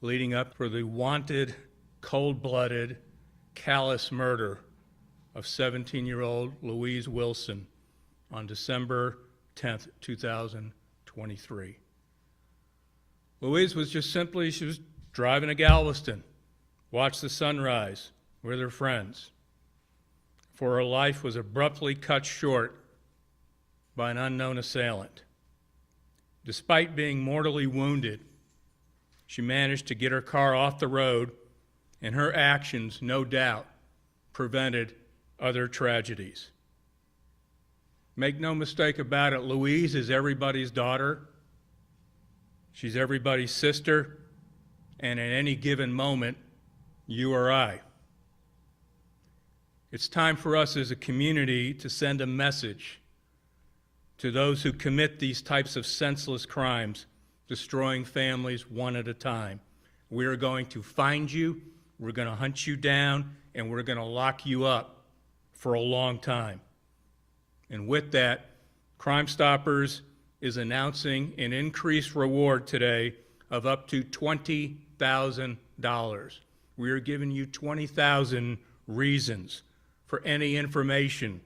leading up for the wanted, cold-blooded, callous murder of 17-year-old Louise Wilson on December 10th, 2023. Louise was she was driving to Galveston, watched the sunrise with her friends, for her life was abruptly cut short by an unknown assailant. Despite being mortally wounded, she managed to get her car off the road, and her actions, no doubt, prevented other tragedies. Make no mistake about it, Louise is everybody's daughter. She's everybody's sister, and at any given moment, you or I. It's time for us as a community to send a message to those who commit these types of senseless crimes, destroying families one at a time. We are going to find you, we're going to hunt you down, and we're going to lock you up for a long time. And with that, Crime Stoppers is announcing an increased reward today of up to $20,000. We are giving you 20,000 reasons for any information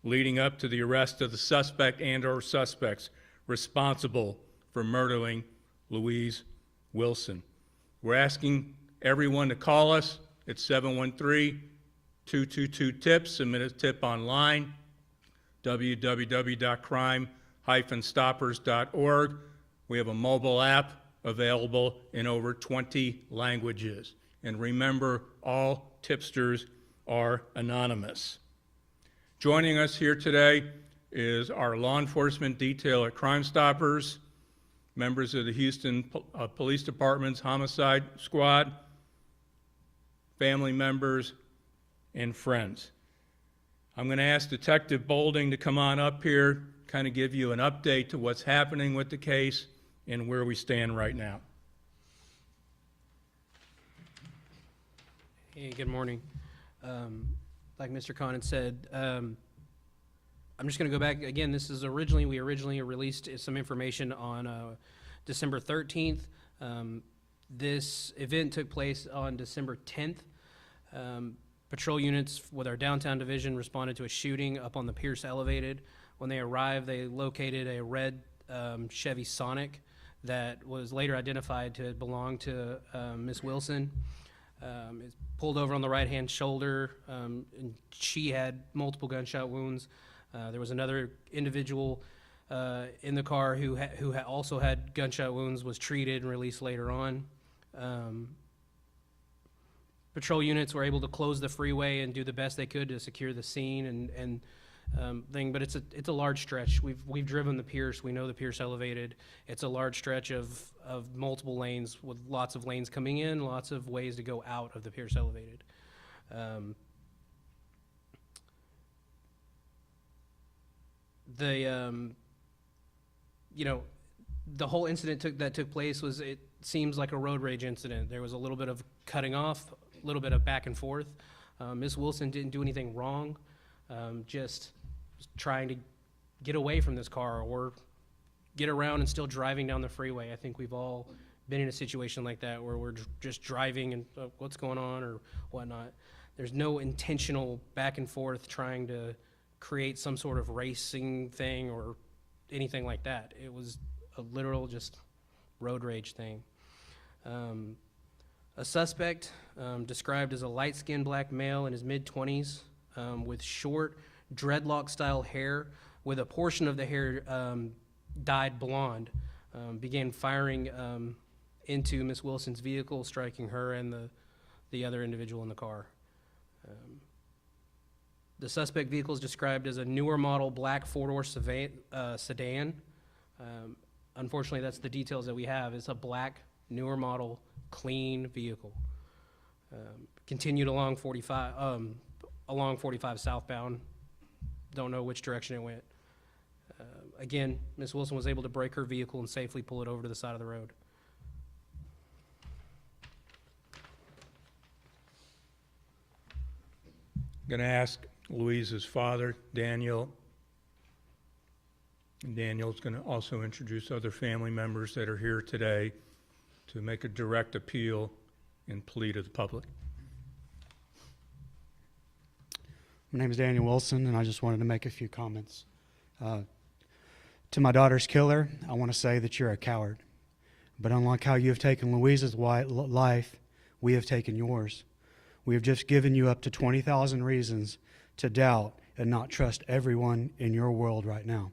leading up to the arrest of the suspect and/or suspects responsible for murdering Louise Wilson. We're asking everyone to call us at 713-222-TIPS, submit a tip online, www.crime-stoppers.org. We have a mobile app available in over 20 languages. And remember, all tipsters are anonymous. Joining us here today is our law enforcement detail at Crime Stoppers, members of the Houston Police Department's Homicide Squad, family members, and friends. I'm going to ask Detective Bolding to come on up here, kind of give you an update to what's happening with the case and where we stand right now. Hey, good morning. Like Mr. Conant said, I'm just going to go back again. This is we originally released some information on December 13th. This event took place on December 10th. Patrol units with our downtown division responded to a shooting up on the Pierce Elevated. When they arrived, they located a red Chevy Sonic that was later identified to belong to Miss Wilson. It pulled over on the right-hand shoulder, and she had multiple gunshot wounds. There was another individual in the car who also had gunshot wounds, was treated and released later on. Patrol units were able to close the freeway and do the best they could to secure the scene and thing, but it's a large stretch. We've driven the Pierce. We know the Pierce Elevated. It's a large stretch of multiple lanes with lots of lanes coming in, lots of ways to go out of the Pierce Elevated. The whole incident that took place it seems like a road rage incident. There was a little bit of cutting off, a little bit of back and forth. Miss Wilson didn't do anything wrong, just trying to get away from this car or get around and still driving down the freeway. I think we've all been in a situation like that where we're just driving and what's going on or whatnot. There's no intentional back and forth trying to create some sort of racing thing or anything like that. It was a literal just road rage thing. A suspect described as a light-skinned black male in his mid-20s with short dreadlock-style hair with a portion of the hair dyed blonde, began firing into Miss Wilson's vehicle, striking her and the other individual in the car. The suspect vehicle is described as a newer model black four-door sedan. Unfortunately, that's the details that we have. It's a black, newer model, clean vehicle. Continued along 45 southbound. Don't know which direction it went. Again, Miss Wilson was able to brake her vehicle and safely pull it over to the side of the road. I'm going to ask Louise's father, Daniel. And Daniel's going to also introduce other family members that are here today to make a direct appeal and plea to the public. My name is Daniel Wilson, and I just wanted to make a few comments. To my daughter's killer, I want to say that you're a coward. But unlike how you have taken Louise's life, we have taken yours. We have just given you up to 20,000 reasons to doubt and not trust everyone in your world right now.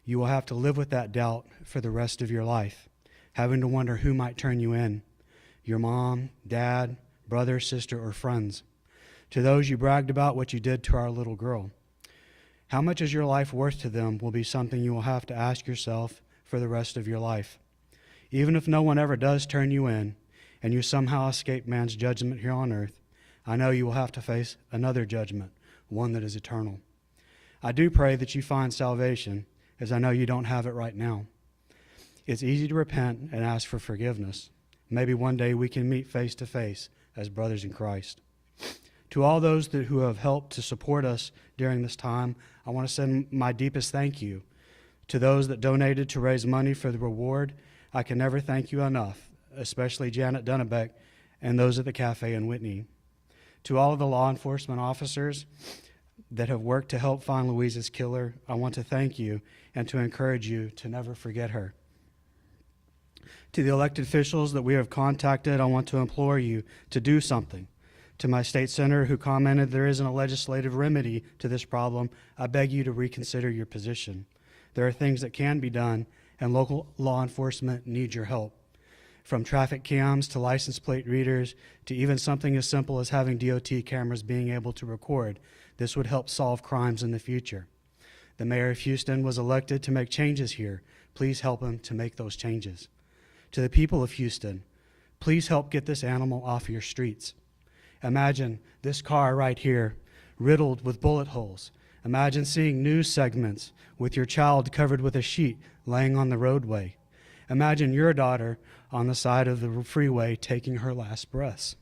You will have to live with that doubt for the rest of your life, having to wonder who might turn you in, your mom, dad, brother, sister, or friends. To those you bragged about what you did to our little girl. How much is your life worth to them will be something you will have to ask yourself for the rest of your life. Even if no one ever does turn you in, and you somehow escape man's judgment here on earth, I know you will have to face another judgment, one that is eternal. I do pray that you find salvation, as I know you don't have it right now. It's easy to repent and ask for forgiveness. Maybe one day we can meet face to face as brothers in Christ. To all those who have helped to support us during this time, I want to send my deepest thank you. To those that donated to raise money for the reward, I can never thank you enough, especially Janet Dunnebeck and those at the cafe in Whitney. To all of the law enforcement officers that have worked to help find Louise's killer, I want to thank you and to encourage you to never forget her. To the elected officials that we have contacted, I want to implore you to do something. To my state senator who commented there isn't a legislative remedy to this problem, I beg you to reconsider your position. There are things that can be done, and local law enforcement needs your help. From traffic cams to license plate readers to even something as simple as having DOT cameras being able to record, this would help solve crimes in the future. The mayor of Houston was elected to make changes here. Please help him to make those changes. To the people of Houston, please help get this animal off your streets. Imagine this car right here, riddled with bullet holes. Imagine seeing news segments with your child covered with a sheet laying on the roadway. Imagine your daughter on the side of the freeway taking her last breaths.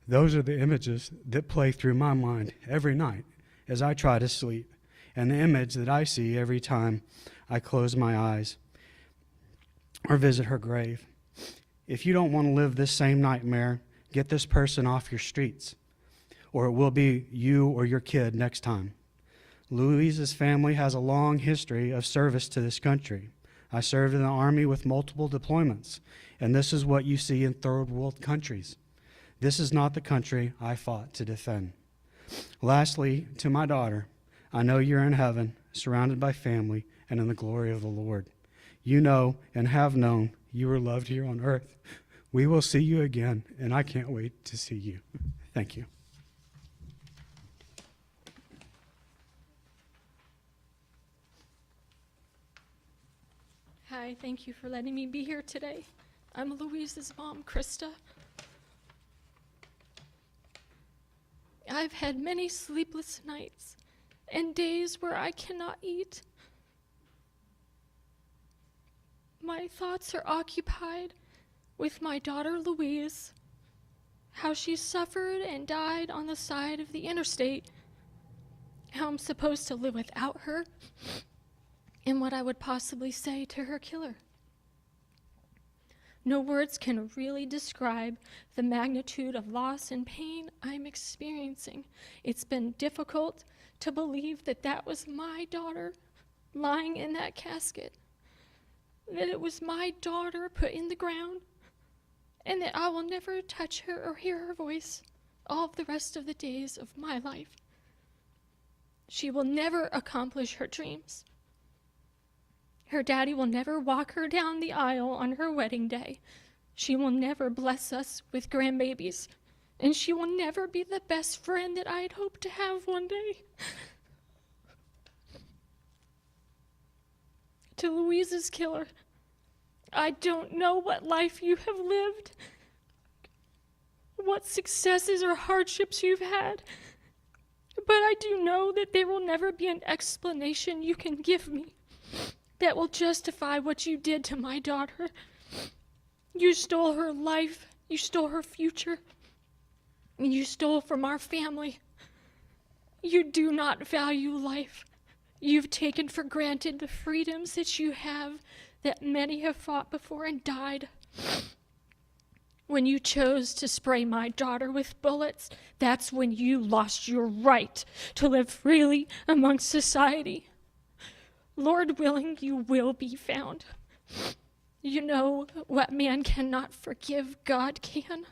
Those are the images that play through my mind every night as I try to sleep, and the image that I see every time I close my eyes or visit her grave. If you don't want to live this same nightmare, get this person off your streets, or it will be you or your kid next time. Louise's family has a long history of service to this country. I served in the Army with multiple deployments, and this is what you see in third world countries. This is not the country I fought to defend. Lastly, to my daughter, I know you're in heaven, surrounded by family, and in the glory of the Lord. You know and have known you are loved here on earth. We will see you again, and I can't wait to see you. Thank you. Hi, thank you for letting me be here today. I'm Louise's mom, Krista. I've had many sleepless nights and days where I cannot eat. My thoughts are occupied with my daughter Louise, how she suffered and died on the side of the interstate, how I'm supposed to live without her, and what I would possibly say to her killer. No words can really describe the magnitude of loss and pain I'm experiencing. It's been difficult to believe that that was my daughter lying in that casket, that it was my daughter put in the ground, and that I will never touch her or hear her voice all of the rest of the days of my life. She will never accomplish her dreams. Her daddy will never walk her down the aisle on her wedding day. She will never bless us with grandbabies, and she will never be the best friend that I'd hoped to have one day. To Louise's killer, I don't know what life you have lived, what successes or hardships you've had, but I do know that there will never be an explanation you can give me that will justify what you did to my daughter. You stole her life, you stole her future, and you stole from our family. You do not value life. You've taken for granted the freedoms that you have, that many have fought before and died. When you chose to spray my daughter with bullets, that's when you lost your right to live freely amongst society. Lord willing, you will be found. You know what man cannot forgive, God can.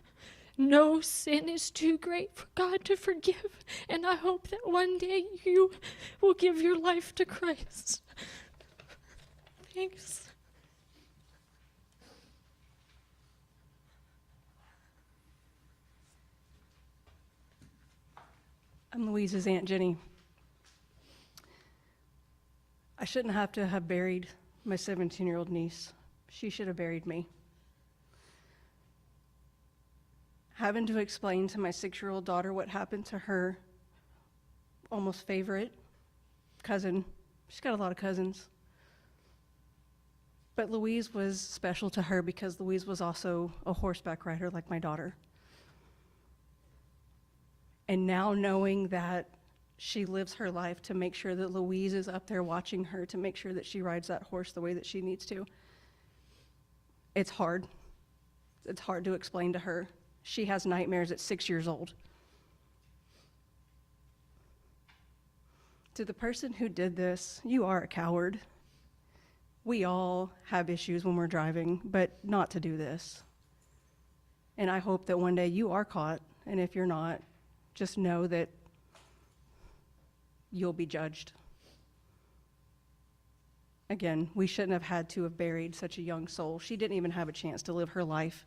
No sin is too great for God to forgive, and I hope that one day you will give your life to Christ. Thanks. I'm Louise's Aunt Jenny. I shouldn't have to have buried my 17-year-old niece. She should have buried me. Having to explain to my 6-year-old daughter what happened to her almost favorite cousin. She's got a lot of cousins. But Louise was special to her because Louise was also a horseback rider like my daughter. And now knowing that she lives her life to make sure that Louise is up there watching her, to make sure that she rides that horse the way that she needs to, it's hard. It's hard to explain to her. She has nightmares at 6 years old. To the person who did this, you are a coward. We all have issues when we're driving, but not to do this. And I hope that one day you are caught, and if you're not, just know that you'll be judged. Again, we shouldn't have had to have buried such a young soul. She didn't even have a chance to live her life.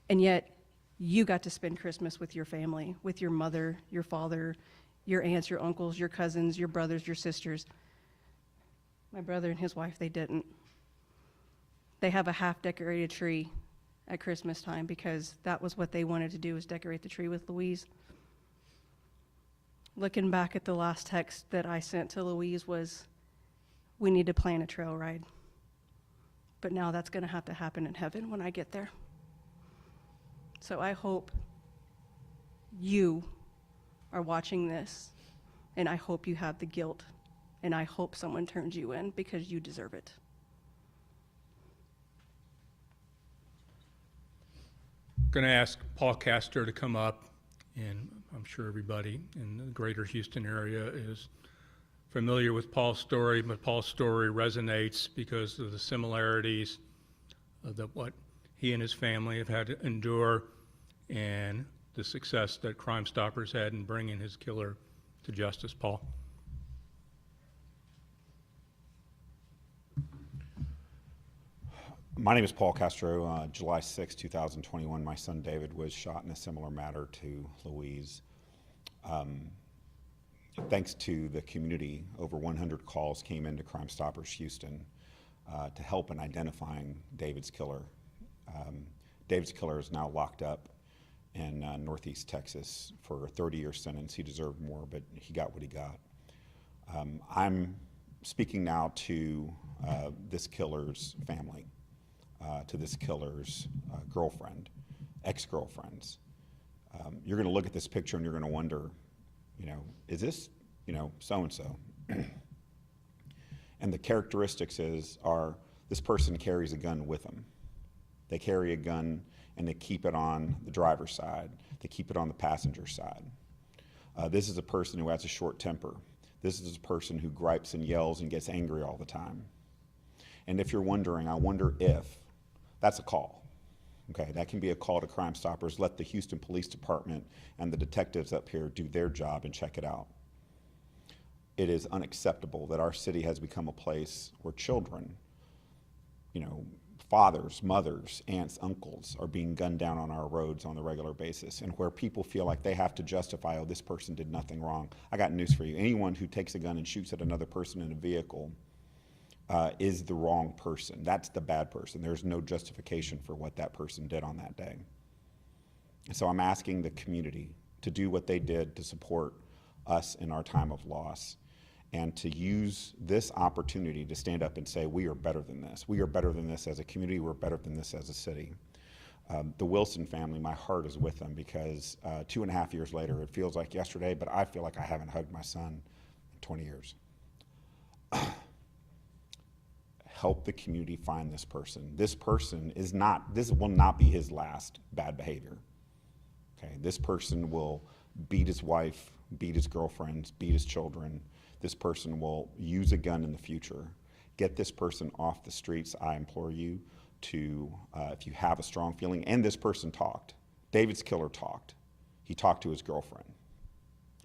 And yet, you got to spend Christmas with your family, with your mother, your father, your aunts, your uncles, your cousins, your brothers, your sisters. My brother and his wife, they didn't. They have a half-decorated tree at Christmas time because that was what they wanted to do, was decorate the tree with Louise. Looking back at the last text that I sent to Louise was, we need to plan a trail ride. But now that's going to have to happen in heaven when I get there. So I hope you are watching this, and I hope you have the guilt, and I hope someone turns you in because you deserve it. Going to ask Paul Castor to come up, and I'm sure everybody in the greater Houston area is familiar with Paul's story, but Paul's story resonates because of the similarities of what he and his family have had to endure and the success that Crime Stoppers had in bringing his killer to justice. Paul. My name is Paul Castro. July 6, 2021, my son David was shot in a similar manner to Louise. Thanks to the community, over 100 calls came into Crime Stoppers Houston to help in identifying David's killer. David's killer is now locked up in Northeast Texas for a 30-year sentence. He deserved more, but he got what he got. I'm speaking now to this killer's family. To this killer's girlfriend, ex-girlfriends. You're going to look at this picture and you're going to wonder, is this, so-and-so? And the characteristics are this person carries a gun with them. They carry a gun and they keep it on the driver's side. They keep it on the passenger side. This is a person who has a short temper. This is a person who gripes and yells and gets angry all the time. And if you're wondering, I wonder if, that's a call. Okay, that can be a call to Crime Stoppers. Let the Houston Police Department and the detectives up here do their job and check it out. It is unacceptable that our city has become a place where children, fathers, mothers, aunts, uncles are being gunned down on our roads on a regular basis, and where people feel like they have to justify, oh, this person did nothing wrong. I got news for you. Anyone who takes a gun and shoots at another person in a vehicle is the wrong person. That's the bad person. There's no justification for what that person did on that day. And so I'm asking the community to do what they did to support us in our time of loss, and to use this opportunity to stand up and say, we are better than this. We are better than this as a community. We're better than this as a city. The Wilson family, my heart is with them because 2.5 years later, it feels like yesterday, but I feel like I haven't hugged my son in 20 years. help the community find this person. This person this will not be his last bad behavior. Okay, this person will beat his wife, beat his girlfriends, beat his children. This person will use a gun in the future. Get this person off the streets. I implore you to, if you have a strong feeling, and this person talked. David's killer talked. He talked to his girlfriend.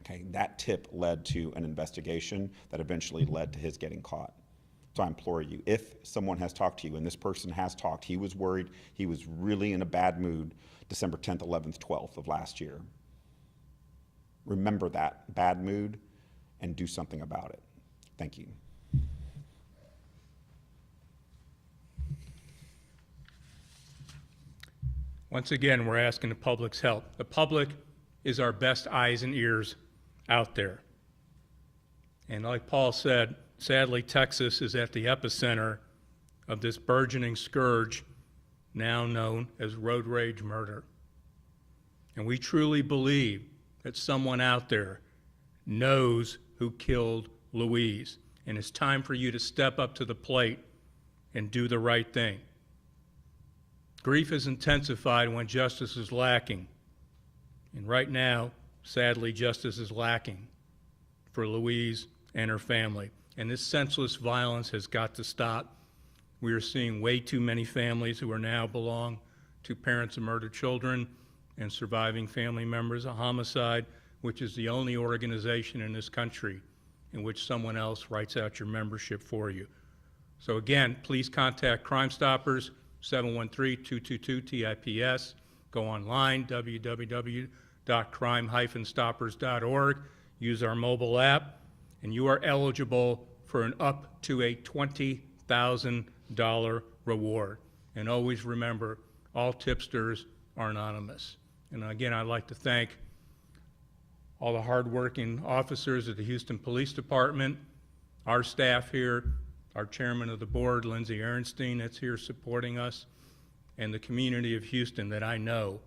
Okay, that tip led to an investigation that eventually led to his getting caught. So I implore you, if someone has talked to you, and this person has talked, he was worried, he was really in a bad mood December 10th, 11th, 12th of last year. Remember that bad mood and do something about it. Thank you. Once again, we're asking the public's help. The public is our best eyes and ears out there. And like Paul said, sadly, Texas is at the epicenter of this burgeoning scourge now known as road rage murder. And we truly believe that someone out there knows who killed Louise. And it's time for you to step up to the plate and do the right thing. Grief is intensified when justice is lacking. And right now, sadly, justice is lacking for Louise and her family. And this senseless violence has got to stop. We are seeing way too many families who are now belong to parents of murdered children and surviving family members of homicide, which is the only organization in this country in which someone else writes out your membership for you. So again, please contact Crime Stoppers, 713-222-TIPS. Go online, www.crime-stoppers.org. Use our mobile app, and you are eligible for an up to a $20,000 reward. And always remember, all tipsters are anonymous. And again, I'd like to thank all the hardworking officers of the Houston Police Department, our staff here, our chairman of the board, Lindsay Ehrenstein, that's here supporting us, and the community of Houston that I know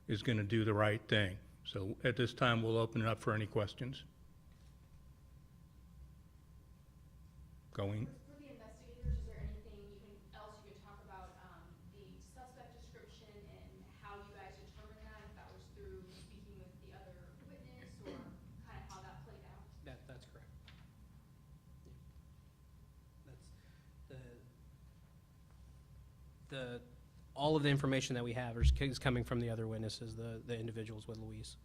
is going to do the right thing. So at this time, we'll open it up for any questions. Going. For the investigators, is there anything else you can talk about the suspect description and how you guys determined that, if that was through speaking with the other witness or kind of how that played out? That's correct. That's all of the information that we have is coming from the other witnesses, the individuals with Louise.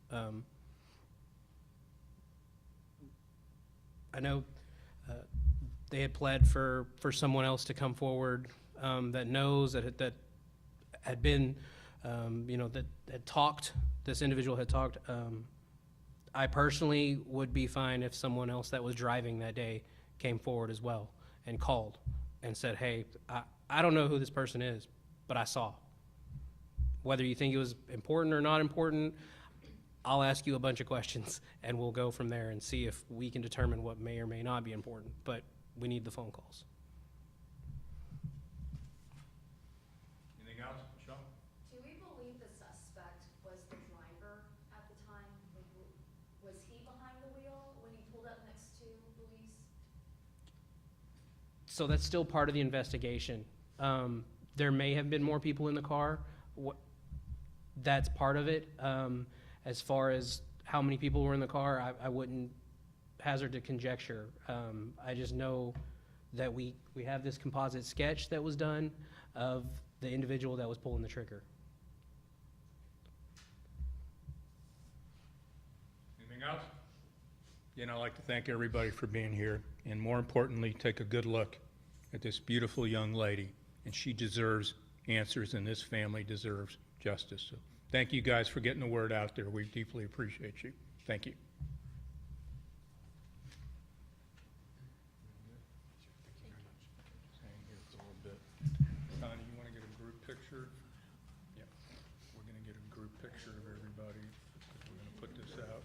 I know they had pled for someone else to come forward that knows that had been, that had talked. This individual had talked. I personally would be fine if someone else that was driving that day came forward as well and called and said, "Hey, I don't know who this person is, but I saw." Whether you think it was important or not important, I'll ask you a bunch of questions and we'll go from there and see if we can determine what may or may not be important. But we need the phone calls. Anything else, Michelle? Do we believe the suspect was the driver at the time? Was he behind the wheel when he pulled up next to Louise? So that's still part of the investigation. There may have been more people in the car. That's part of it. As far as how many people were in the car, I wouldn't hazard to conjecture. I just know that we have this composite sketch that was done of the individual that was pulling the trigger. Anything else? Again, I'd like to thank everybody for being here, and more importantly, take a good look at this beautiful young lady, and she deserves answers, and this family deserves justice. So thank you guys for getting the word out there. We deeply appreciate you. Thank you. Hang here for a little bit. Connie, you want to get a group picture? Yeah. We're going to get a group picture of everybody. We're going to put this out.